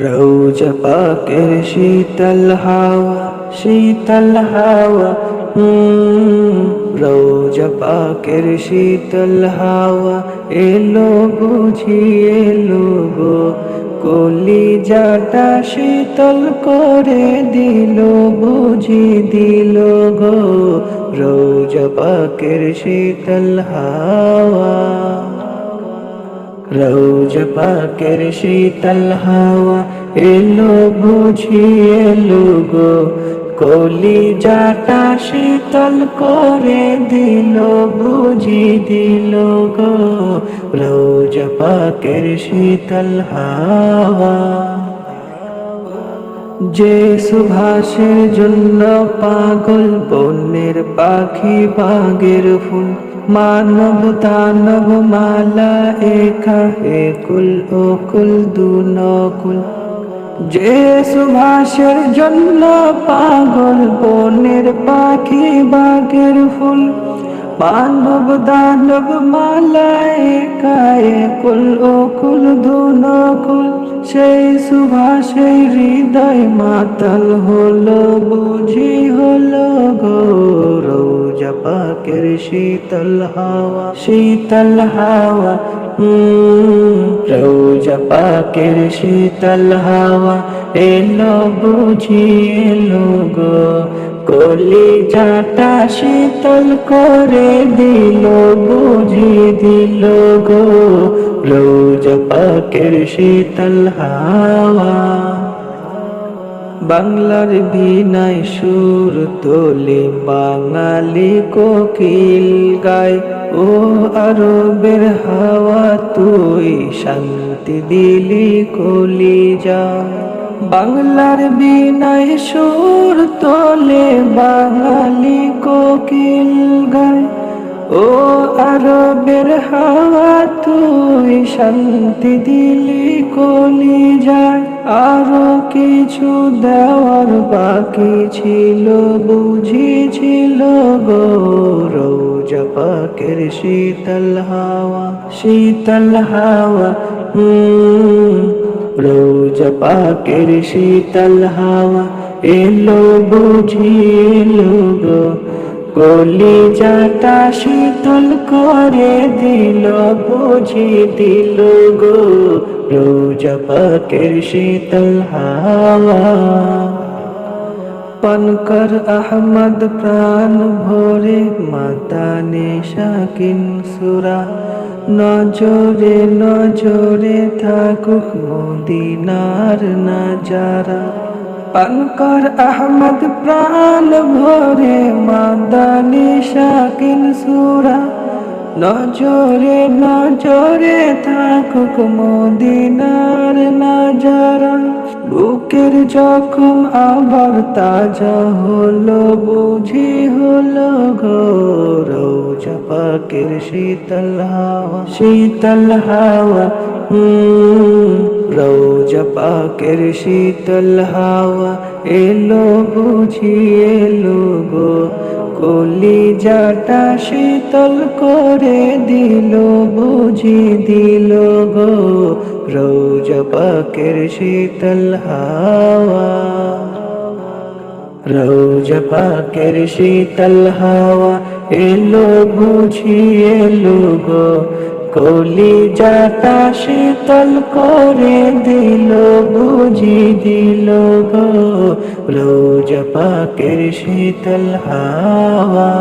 রওজা পাকের শীতল হাওয়া রওজা পাকের শীতল হাওয়া এলো বুঝি এলো গো, কলিজাটা শীতল করে দিল বুঝি দিল গো। রওজা পাকের শীতল হাওয়া, রওজা পাকের শীতল হাওয়া এলো বুঝি এলো গো, কলিজাটা শীতল করে দিল বুঝি দিল গো। রওজা পাকের শীতল হাওয়া, যে সুভাষের জন্য পাগল বনের পাখি বাগের ফুল, মানব দানব মালা একা একুল ওকুল দুনকুল। যে সুভাষের জন্য পাগল বনের পাখি বাগের ফুল, মানব দানব মালা একা একুল ওকুল দুনকুল। সেই সুভাষে হৃদয় মাতাল হলো বুঝি হলো গো। রওজা পাকের শীতল হাওয়া, শীতল হাওয়া রওজা পাকের শীতল হাওয়া এলো বুঝি এলো গো, কলিজাটা শীতল করে দিল বুঝি দিল গো। রওজা পাকের শীতল হাওয়া, বাংলার বীণায় সুর তোলে বাঙালি কোকিল গায়, ও আরবের হাওয়া তুই শান্তি দিলি কলিজা। বাংলার বীণায় সুর তোলে বাঙালি কোকিল গায়, ও আরবের হাওয়া তুই শান্তি দিলি কলিজায়। আরো কিছু দেওয়ার বাকি ছিল বুঝি ছিল গো। রওজা পাকের শীতল হাওয়া, শীতল হাওয়া রওজা পাকের শীতল হাওয়া এলো বুঝি এলো গো, কলিজাটা শীতল করে দিল বুঝি দিল গো। রওজা পাকের শীতল হাওয়া, পানকর আহমদ প্রাণ ভরে মাতানে শাকিন সুরা, নজরে নজরে থাকুক মদিনার নাজারা। পানকর আহমদ প্রাণ ভরে মাদানি শাকিন সুরা, নজরে নজরে থাকুক মদিনার নাজারা। বুকের জখম আবার তাজা হলো বুঝি হলো গো। রওজা পাকের শীতল হাওয়া, শীতল হাওয়া রওজা পাকের শীতল হাওয়া এলো বুঝি এলো গো, কলিজাটা শীতল করে দিল বুঝি দিল গো। রওজা পাকের শীতল হাওয়া, রওজা পাকের শীতল হাওয়া এলো বুঝি এলো গো, কলিজাটা শীতল করে দিল বুঝি দিল গো। রওজা পাকের শীতল হাওয়া।